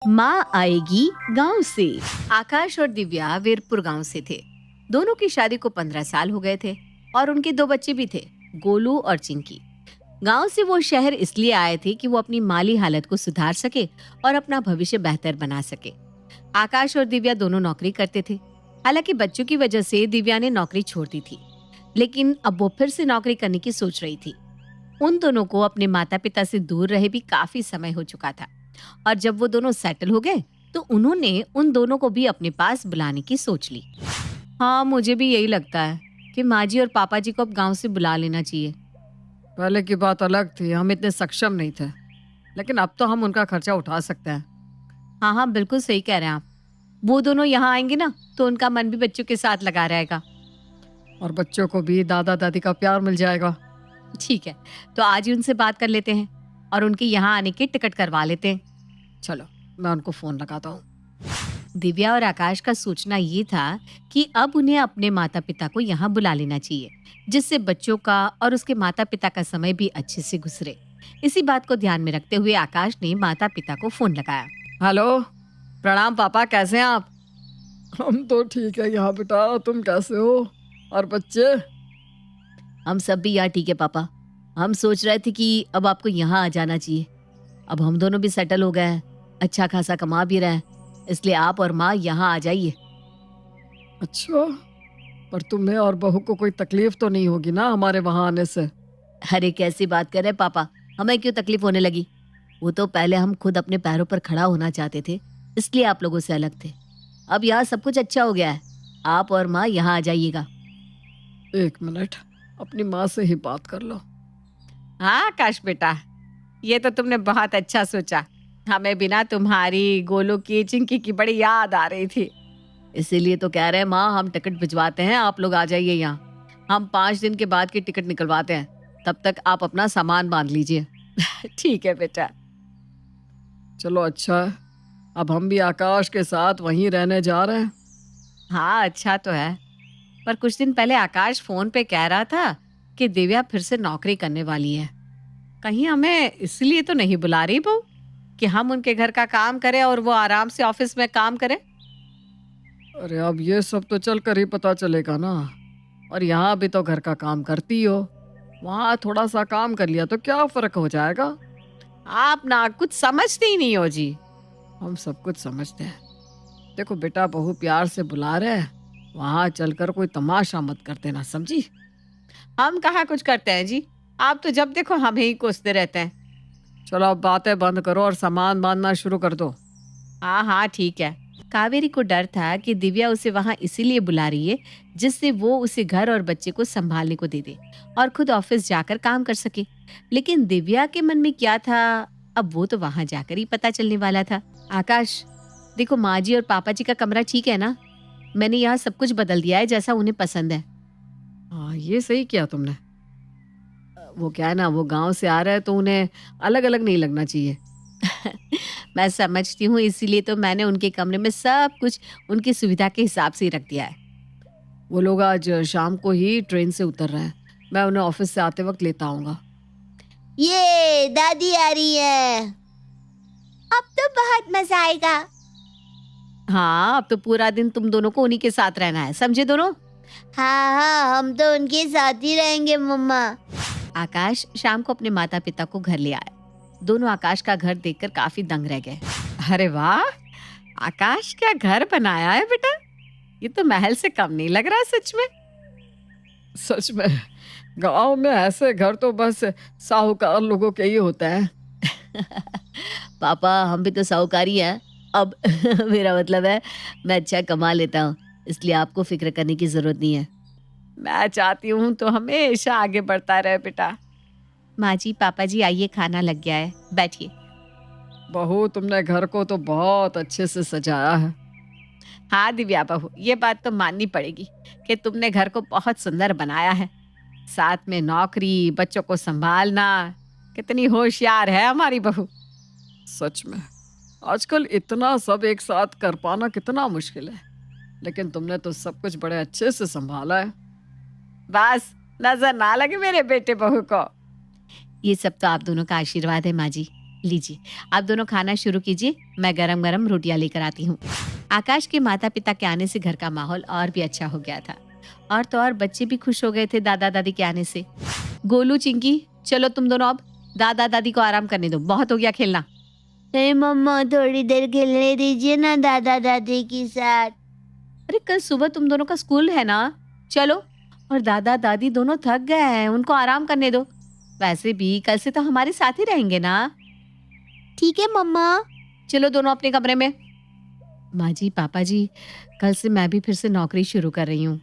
माँ आएगी गांव से। आकाश और दिव्या वीरपुर गांव से थे। दोनों की शादी को 15 साल हो गए थे और उनके 2 बच्चे भी थे, गोलू और चिंकी। गांव से वो शहर इसलिए आए थे कि वो अपनी माली हालत को सुधार सके और अपना भविष्य बेहतर बना सके। आकाश और दिव्या दोनों नौकरी करते थे। हालांकि बच्चों की वजह से दिव्या ने नौकरी छोड़ दी थी, लेकिन अब वो फिर से नौकरी करने की सोच रही थी। उन दोनों को अपने माता पिता से दूर रहे भी काफी समय हो चुका था और जब वो दोनों सेटल हो गए तो उन्होंने उन दोनों को भी अपने पास बुलाने की सोच ली। हाँ, मुझे भी यही लगता है कि माँ जी और पापा जी को अब गांव से बुला लेना चाहिए। पहले की बात अलग थी, हम इतने सक्षम नहीं थे, लेकिन अब तो हम उनका खर्चा उठा सकते हैं। हाँ हाँ, बिल्कुल सही कह रहे हैं आप। वो दोनों यहाँ आएंगे ना तो उनका मन भी बच्चों के साथ लगा रहेगा। और बच्चों को भी दादा दादी का प्यार मिल जाएगा। ठीक है, तो आज ही उनसे बात कर लेते हैं और उनके यहाँ आने की टिकट करवा लेते हैं। चलो, मैं उनको फोन लगाता हूँ। दिव्या और आकाश का सोचना ये था कि अब उन्हें अपने माता पिता को यहाँ बुला लेना चाहिए, जिससे बच्चों का और उसके माता पिता का समय भी अच्छे से गुजरे। इसी बात को ध्यान में रखते हुए आकाश ने माता पिता को फोन लगाया। हेलो, प्रणाम पापा, कैसे हैं आप? हम तो ठीक है यहाँ बेटा, तुम कैसे हो? और बच्चे? हम सब भी यहाँ ठीक है पापा। हम सोच रहे थे कि अब आपको यहाँ आ जाना चाहिए। अब हम दोनों भी सेटल हो गए हैं, अच्छा खासा कमा भी रहे हैं, इसलिए आप और माँ यहाँ आ जाइए। अच्छा, पर तुम्हें और बहू को कोई तकलीफ तो नहीं होगी ना हमारे वहाँ आने से? अरे कैसी बात कर रहे पापा, हमें क्यों तकलीफ होने लगी? वो तो पहले हम खुद अपने पैरों पर खड़ा होना चाहते थे, इसलिए आप लोगों से अलग थे। अब यहाँ सब कुछ अच्छा हो गया है, आप और माँ यहाँ आ जाइएगा। 1 मिनट, अपनी माँ से ही बात कर लो। हाँ आकाश बेटा, ये तो तुमने बहुत अच्छा सोचा। हमें बिना तुम्हारी, गोलू की, चिंकी की बड़ी याद आ रही थी, इसीलिए तो कह रहे हैं माँ हम टिकट भिजवाते हैं, आप लोग आ जाइए यहाँ। हम 5 दिन के बाद की टिकट निकलवाते हैं, तब तक आप अपना सामान बांध लीजिए। ठीक है बेटा। चलो अच्छा है, अब हम भी आकाश के साथ वहीं रहने जा रहे हैं। हाँ अच्छा तो है, पर कुछ दिन पहले आकाश फोन पे कह रहा था कि दिव्या फिर से नौकरी करने वाली है। कहीं हमें इसलिए तो नहीं बुला रही बहू कि हम उनके घर का काम करें और वो आराम से ऑफिस में काम करें? अरे अब ये सब तो चल कर ही पता चलेगा ना। और यहाँ भी तो घर का काम करती हो, वहाँ थोड़ा सा काम कर लिया तो क्या फर्क हो जाएगा? आप ना कुछ समझते ही नहीं हो जी। हम सब कुछ समझते हैं। देखो बेटा, बहू प्यार से बुला रहे हैं, वहाँ चलकर कोई तमाशा मत कर देना, समझी? हम कहाँ कुछ करते हैं जी, आप तो जब देखो हमें ही कोसते रहते हैं। चलो अब बातें बंद करो और सामान बांधना शुरू कर दो। हाँ हाँ ठीक है। कावेरी को डर था कि दिव्या उसे वहाँ इसीलिए बुला रही है जिससे वो उसे घर और बच्चे को संभालने को दे दे और खुद ऑफिस जाकर काम कर सके। लेकिन दिव्या के मन में क्या था, अब वो तो वहाँ जाकर ही पता चलने वाला था। आकाश देखो, माँ जी और पापा जी का कमरा ठीक है ना? मैंने यहाँ सब कुछ बदल दिया है जैसा उन्हें पसंद है। हाँ, ये सही किया तुमने। वो क्या है ना, वो गांव से आ रहे हैं तो उन्हें अलग अलग नहीं लगना चाहिए। मैं समझती हूँ, इसीलिए तो मैंने उनके कमरे में सब कुछ उनकी सुविधा के हिसाब से ही रख दिया है। वो लोग आज शाम को ही ट्रेन से उतर रहे हैं, मैं उन्हें ऑफिस से आते वक्त लेता आऊंगा। ये दादी आ रही है, अब तो बहुत मजा आएगा। हाँ, अब तो पूरा दिन तुम दोनों को उन्हीं के साथ रहना है, समझे दोनों? हाँ हाँ, हम तो उनके साथ ही रहेंगे मम्मा। आकाश शाम को अपने माता पिता को घर ले आया। दोनों आकाश का घर देखकर काफी दंग रह गए। अरे वाह, आकाश क्या घर बनाया है बेटा, ये तो महल से कम नहीं लग रहा सच में। सच में, गांव में ऐसे घर तो बस साहूकार लोगों के ही होते हैं। पापा हम भी तो साहूकारी हैं अब। मेरा मतलब है मैं अच्छा कमा लेता हूँ, इसलिए आपको फिक्र करने की जरूरत नहीं है। मैं चाहती हूँ तो हमेशा आगे बढ़ता रहे बेटा। माँ जी पापा जी आइए, खाना लग गया है, बैठिए। बहू, तुमने घर को तो बहुत अच्छे से सजाया है। हाँ दिव्या बहू, ये बात तो माननी पड़ेगी कि तुमने घर को बहुत सुंदर बनाया है। साथ में नौकरी, बच्चों को संभालना, कितनी होशियार है हमारी बहू। सच में, आजकल इतना सब एक साथ कर पाना कितना मुश्किल है, लेकिन तुमने तो सब कुछ बड़े अच्छे से संभाला है। बस नजर ना लगे मेरे बेटे बहू को। ये सब तो आप दोनों का आशीर्वाद है माँ जी। लीजिए, आप दोनों खाना शुरू कीजिए, मैं गरम गरम रोटियां लेकर आती हूँ। आकाश के माता पिता के आने से घर का माहौल और भी अच्छा हो गया था। और तो और बच्चे भी खुश हो गए थे दादा दादी के आने से। गोलू, चिंकी, चलो तुम दोनों अब दादा दादी को आराम करने दो, बहुत हो गया खेलना। नहीं मम्मा, थोड़ी देर खेलने दीजिए ना दादा दादी के साथ। अरे कल सुबह तुम दोनों का स्कूल है ना, चलो। और दादा दादी दोनों थक गए हैं, उनको आराम करने दो। वैसे भी कल से तो हमारे साथ ही रहेंगे ना। ठीक है मम्मा। चलो दोनों अपने कमरे में। माँ जी, पापा जी, कल से मैं भी फिर से नौकरी शुरू कर रही हूँ।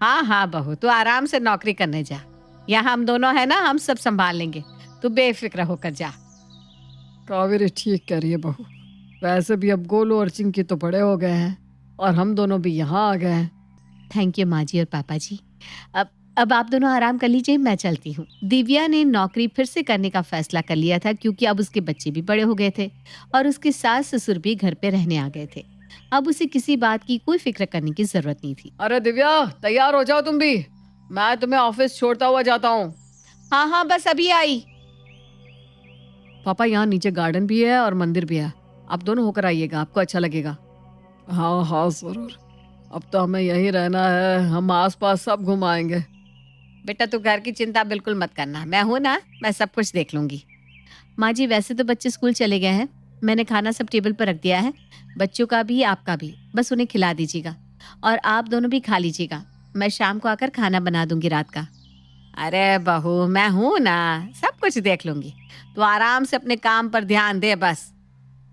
हाँ हाँ बहू, तू आराम से नौकरी करने जा। यहाँ हम दोनों है ना, हम सब संभाल लेंगे, तू बेफिक्र होकर जा। कावेरी ठीक कह रही है बहू। वैसे भी अब गोलू और चिंकी तो बड़े हो गए हैं और हम दोनों भी यहाँ आ गए हैं। थैंक यू माँ जी और पापा जी। अब आप दोनों आराम कर लीजिए, मैं चलती हूँ। दिव्या ने नौकरी फिर से करने का फैसला कर लिया था, क्योंकि अब उसके बच्चे भी बड़े हो गए थे और उसके सास ससुर भी घर पे रहने आ गए थे। अब उसे किसी बात की कोई फिक्र करने की जरूरत नहीं थी। अरे दिव्या, तैयार हो जाओ तुम भी, मैं तुम्हें ऑफिस छोड़ता हुआ जाता हूँ। हाँ हाँ बस अभी आई। पापा, यहाँ नीचे गार्डन भी है और मंदिर भी है, आप दोनों होकर आइएगा, आपको अच्छा लगेगा। हाँ हाँ जरूर, अब तो हमें यहीं रहना है, हम आसपास सब घुमाएंगे। बेटा तू घर की चिंता बिल्कुल मत करना, मैं हूं ना, मैं सब कुछ देख लूंगी। माँ जी, वैसे तो बच्चे स्कूल चले गए हैं, मैंने खाना सब टेबल पर रख दिया है, बच्चों का भी आपका भी, बस उन्हें खिला दीजिएगा और आप दोनों भी खा लीजिएगा। मैं शाम को आकर खाना बना दूंगी रात का। अरे बहू, मैं हूं ना, सब कुछ देख लूंगी, तो आराम से अपने काम पर ध्यान दे बस।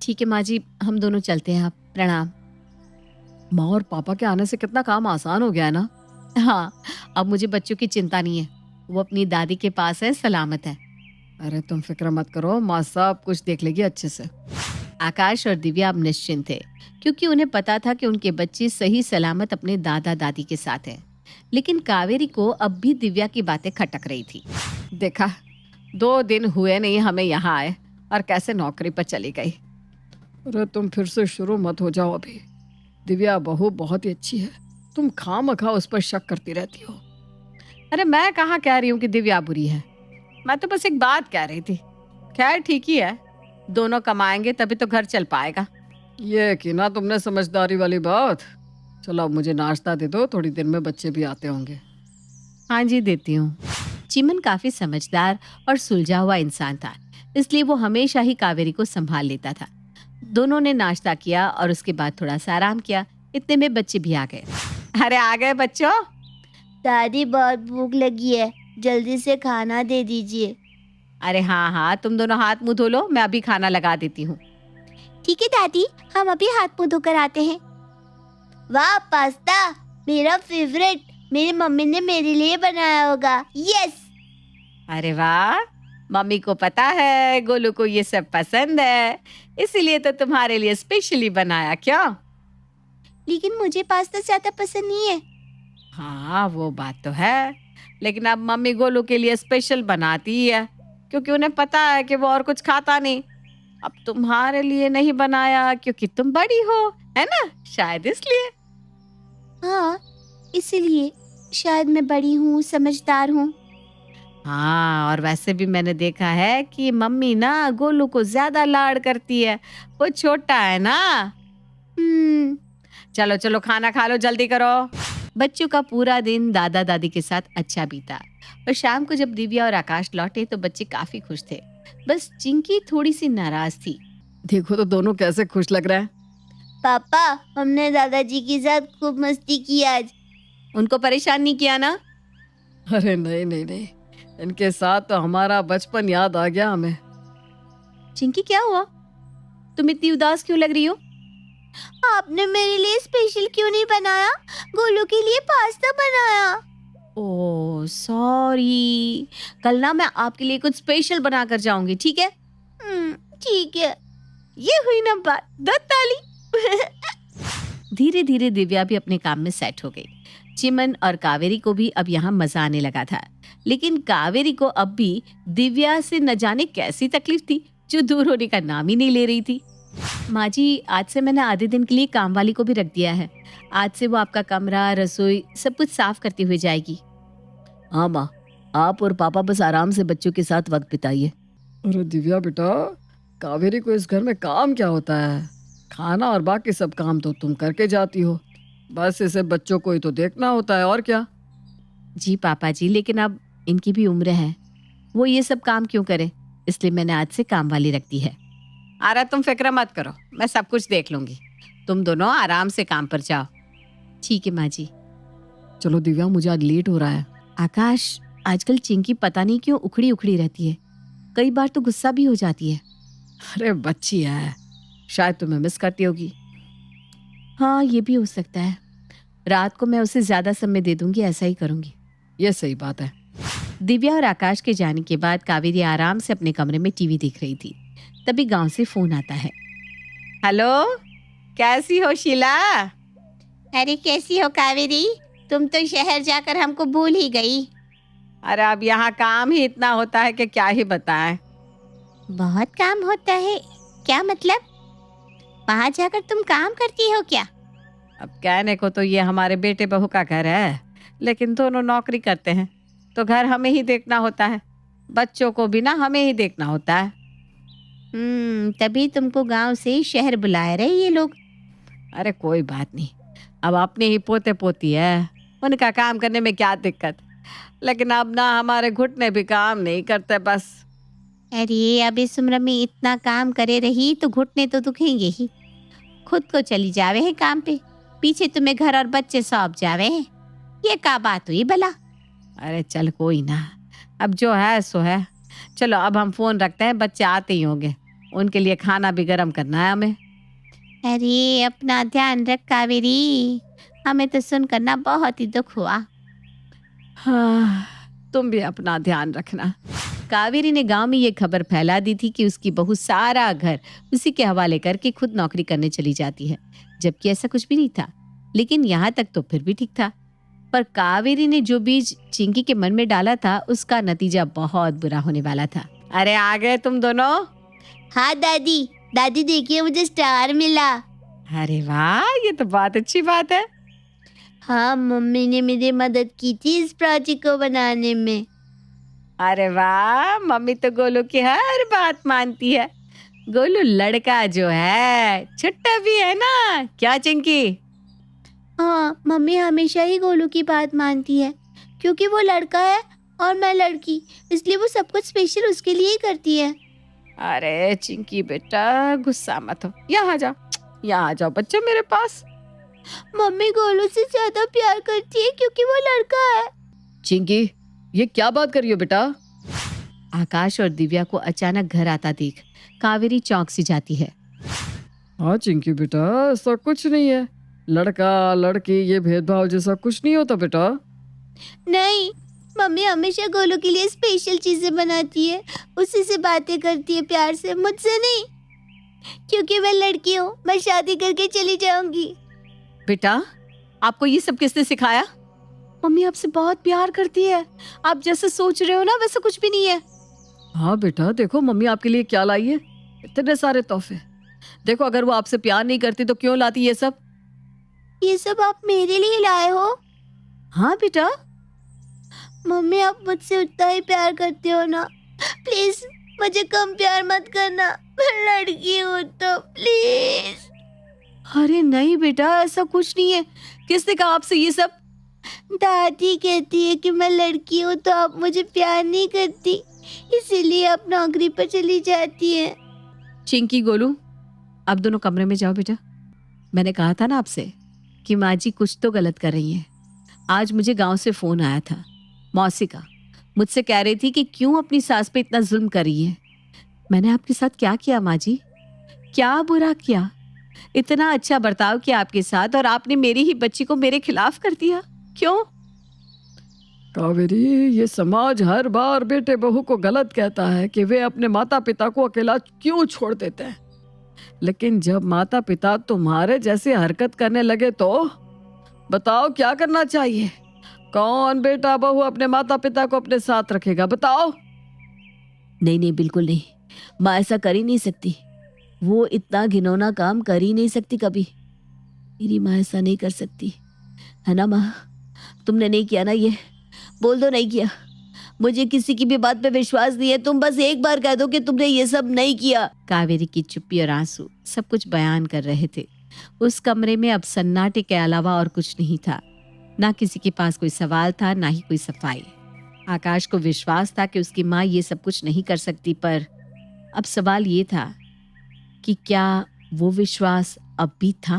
ठीक है माँ जी, हम दोनों चलते हैं, आप प्रणाम। माँ और पापा के आने से कितना काम आसान हो गया है ना। हाँ, अब मुझे बच्चों की चिंता नहीं है, वो अपनी दादी के पास है, सलामत है। अरे तुम फिक्र मत करो, माँ सब कुछ देख लेगी अच्छे से। आकाश और दिव्या अब निश्चिंत थे, क्योंकि उन्हें पता था कि उनके बच्चे सही सलामत अपने दादा दादी के साथ हैं। लेकिन कावेरी को अब भी दिव्या की बातें खटक रही थी। देखा, 2 दिन हुए नहीं हमें यहाँ आए और कैसे नौकरी पर चली गई। अरे तुम फिर से शुरू मत हो जाओ अभी। दिव्या बहू बहुत ही अच्छी है, तुम खामखा उस पर शक करती रहती हो। अरे मैं कहाँ कह रही हूँ कि दिव्या बुरी है, मैं तो बस एक बात कह रही थी। खैर ठीक ही है, दोनों कमाएंगे तभी तो घर चल पाएगा। ये कि ना तुमने समझदारी वाली बात। चलो अब मुझे नाश्ता दे दो, थोड़ी देर में बच्चे भी आते होंगे। हाँ जी, देती हूँ। चिमन काफी समझदार और सुलझा हुआ इंसान था, इसलिए वो हमेशा ही कावेरी को संभाल लेता था। दोनों ने नाश्ता किया और उसके बाद थोड़ा सा आराम किया। इतने में बच्चे भी आ गए। अरे आ गए बच्चों। दादी, बहुत भूख लगी है, जल्दी से खाना दे दीजिए। अरे हाँ हाँ, तुम दोनों हाथ मुंह धो लो, मैं अभी खाना लगा देती हूँ। ठीक है दादी, हम अभी हाथ मुंह धोकर आते हैं। वाह, पास्ता मेरा फेवरेट, मेरी मम्मी ने मेरे लिए बनाया होगा। यस। अरे वाह, मम्मी को पता है गोलू को ये सब पसंद है, इसीलिए तो तुम्हारे लिए स्पेशली बनाया। क्यों? लेकिन मुझे पास्ता ज्यादा पसंद नहीं है। हाँ वो बात तो है, लेकिन अब मम्मी गोलू के लिए स्पेशल बनाती ही है, क्योंकि उन्हें पता है कि वो और कुछ खाता नहीं। अब तुम्हारे लिए नहीं बनाया क्योंकि तुम बड़ी हो, है ना, शायद इसलिए। हाँ, इसीलिए शायद मैं बड़ी हूँ, समझदार हूँ। हाँ, और वैसे भी मैंने देखा है कि मम्मी ना गोलू को ज्यादा लाड करती है, वो छोटा है ना। चलो चलो खाना खा लो, जल्दी करो। बच्चों का पूरा दिन दादा दादी के साथ अच्छा बीता और शाम को जब दिव्या और आकाश लौटे तो बच्चे काफी खुश थे। बस चिंकी थोड़ी सी नाराज थी। देखो तो दोनों कैसे खुश लग रहे हैं। पापा, हमने दादाजी के साथ खूब मस्ती की आज। उनको परेशान नहीं किया ना? अरे नहीं नहीं नहीं, इनके साथ तो हमारा बचपन याद आ गया हमें। चिंकी क्या हुआ, तुम इतनी उदास क्यों लग रही हो? आपने मेरे लिए स्पेशल क्यों नहीं बनाया? गोलू के लिए पास्ता बनाया। ओह सॉरी, कल ना मैं आपके लिए कुछ स्पेशल बना कर जाऊंगी, ठीक है? ठीक है। ये हुई ना बात, दो ताली। धीरे धीरे दिव्या भी अपने काम में सेट हो गई। चिमन और कावेरी को भी अब यहाँ मजा आने लगा था, लेकिन कावेरी को अब भी दिव्या से न जाने कैसी तकलीफ थी, जो दूर होने का नाम ही नहीं ले रही थी। माँ जी, आज से मैंने आधे दिन के लिए काम वाली को भी रख दिया है। आज से वो आपका कमरा, रसोई सब कुछ साफ करती हुई जाएगी। हाँ माँ, आप और पापा बस आराम से बच्चों के साथ वक्त बिताइए। अरे दिव्या बेटा, कावेरी को इस घर में काम क्या होता है? खाना और बाकी सब काम तो तुम करके जाती हो, बस इसे बच्चों को ही तो देखना होता है, और क्या? जी पापा जी, लेकिन अब इनकी भी उम्र है, वो ये सब काम क्यों करे, इसलिए मैंने आज से काम वाली रख दी है। अरे तुम फिक्र मत करो, मैं सब कुछ देख लूंगी, तुम दोनों आराम से काम पर जाओ। ठीक है माँ जी। चलो दिव्या, मुझे आज लेट हो रहा है। आकाश, आजकल चिंकी पता नहीं क्यों उखड़ी उखड़ी रहती है, कई बार तो गुस्सा भी हो जाती है। अरे बच्ची है, शायद तुम्हें मिस करती होगी। हाँ, ये भी हो सकता है, रात को मैं उसे ज्यादा समय दे दूंगी, ऐसा ही करूंगी। ये सही बात है। दिव्या और आकाश के जाने के बाद कावेरी आराम से अपने कमरे में टीवी देख रही थी। तभी गांव से फोन आता है। हेलो, कैसी हो शीला? अरे कैसी हो कावेरी, तुम तो शहर जाकर हमको भूल ही गई। अरे अब यहाँ काम ही इतना होता है कि क्या ही बताएं। बहुत काम होता है? क्या मतलब? वहाँ जाकर तुम काम करती हो क्या? अब कहने को तो ये हमारे बेटे बहू का घर है, लेकिन दोनों नौकरी करते हैं तो घर हमें ही देखना होता है, बच्चों को भी ना हमें ही देखना होता है। तभी तुमको गांव से शहर बुला रहे ये लोग। अरे कोई बात नहीं, अब अपने ही पोते पोती है, उनका काम करने में क्या दिक्कत, लेकिन अब ना हमारे घुटने भी काम नहीं करते बस। अरे अब इस उम्र में इतना काम करे रही तो घुटने तो दुखेंगे ही। खुद को चली जावे है काम पे, पीछे तुम्हें घर और बच्चे सौंप जावे हैं। ये क्या बात हुई भला? अरे चल कोई ना, अब जो है सो है। चलो अब हम फोन रखते हैं, बच्चे आते ही होंगे, उनके लिए खाना भी गर्म करना है हमें। अरे अपना ध्यान रख कावेरी, हमें तो सुनकर ना बहुत ही दुख हुआ। हाँ, तुम भी अपना ध्यान रखना। कावेरी ने गांव में ये खबर फैला दी थी कि उसकी बहू सारा घर उसी के हवाले करके खुद नौकरी करने चली जाती है, जबकि ऐसा कुछ भी नहीं था। लेकिन यहाँ तक तो फिर भी ठीक था, पर कावेरी ने जो बीज चिंकी के मन में डाला था उसका नतीजा बहुत बुरा होने वाला था। अरे आ गए तुम दोनों? हाँ दादी, दादी देखिए मुझे स्टार मिला। अरे वाह, ये तो बहुत अच्छी बात है। हाँ, मम्मी ने मेरी मदद की थी इस प्रोजेक्ट को बनाने में। अरे वाह, मम्मी तो गोलू की हर बात मानती है। गोलू लड़का जो है छुट्टा भी है ना, क्या चिंकी? हाँ, मम्मी हमेशा ही गोलू की बात मानती है, क्योंकि वो लड़का है और मैं लड़की, इसलिए वो सब कुछ स्पेशल उसके लिए ही करती है। अरे चिंकी बेटा, गुस्सा मत हो, यहाँ जाओ, यहाँ आ जाओ बच्चों मेरे पास। मम्मी गोलू से ज्यादा प्यार करती है क्योंकि वो लड़का है। चिंकी, ये क्या बात कर रही हो बेटा? आकाश और दिव्या को अचानक घर आता देख कावेरी चौंक सी जाती है। हाँ चिंकी बेटा, ऐसा कुछ नहीं है, लड़का लड़की ये भेदभाव जैसा कुछ नहीं होता बेटा। नहीं, मम्मी हमेशा गोलू के लिए स्पेशल चीजें बनाती है, उसी से बातें करती है प्यार से, मुझसे नहीं, क्योंकि मैं लड़की हूँ, मैं शादी करके चली जाऊंगी। बेटा, आपको ये सब किसने सिखाया? मम्मी आपसे बहुत प्यार करती है, आप जैसे सोच रहे हो ना वैसा कुछ भी नहीं है। हाँ बेटा, देखो मम्मी आपके लिए क्या लाई है, इतने सारे तोहफे। देखो अगर वो आपसे प्यार नहीं करती तो क्यों लाती ये सब? ये सब आप मेरे लिए लाए हो? हाँ बेटा। मम्मी आप मुझसे उतना ही प्यार करते हो ना, प्लीज मुझे कम प्यार मत करना, मैं लड़की हूँ तो प्लीज। अरे नहीं बेटा, ऐसा कुछ नहीं है, किसने कहा आपसे ये सब? दादी कहती है कि मैं लड़की हूँ तो आप मुझे प्यार नहीं करती, इसीलिए आप नौकरी पर चली जाती है। चिंकी गोलू, अब दोनों कमरे में जाओ बेटा। मैंने कहा था ना आपसे कि माँ जी कुछ तो गलत कर रही हैं। आज मुझे गांव से फोन आया था मौसी का, मुझसे कह रही थी कि क्यों अपनी सास पे इतना जुल्म कर रही है। मैंने आपके साथ क्या किया माँ जी, क्या बुरा किया? इतना अच्छा बर्ताव किया आपके साथ और आपने मेरी ही बच्ची को मेरे खिलाफ कर दिया, क्यों? कावेरी, ये समाज हर बार बेटे बहू को गलत कहता है कि वे अपने माता पिता को अकेला क्यों छोड़ देते हैं, लेकिन जब माता पिता तुम्हारे जैसे हरकत करने लगे तो बताओ क्या करना चाहिए? कौन बेटा बहू अपने माता पिता को अपने साथ रखेगा, बताओ? नहीं नहीं, बिल्कुल नहीं, माँ ऐसा कर ही नहीं सकती, वो इतना घिनौना काम कर ही नहीं सकती कभी। मेरी माँ ऐसा नहीं कर सकती, है ना माँ? तुमने नहीं किया ना ये, बोल दो नहीं किया। मुझे किसी की भी बात पे विश्वास नहीं है। तुम बस एक बार कह दो कि तुमने ये सब नहीं किया। कावेरी की चुप्पी और आंसू सब कुछ बयान कर रहे थे। उस कमरे में अब सन्नाटे के अलावा और कुछ नहीं था। ना किसी के पास कोई सवाल था, ना ही कोई सफाई। आकाश को विश्वास था कि उसकी माँ ये सब कुछ नहीं कर सकती, पर अब सवाल ये था कि क्या वो विश्वास अब भी था?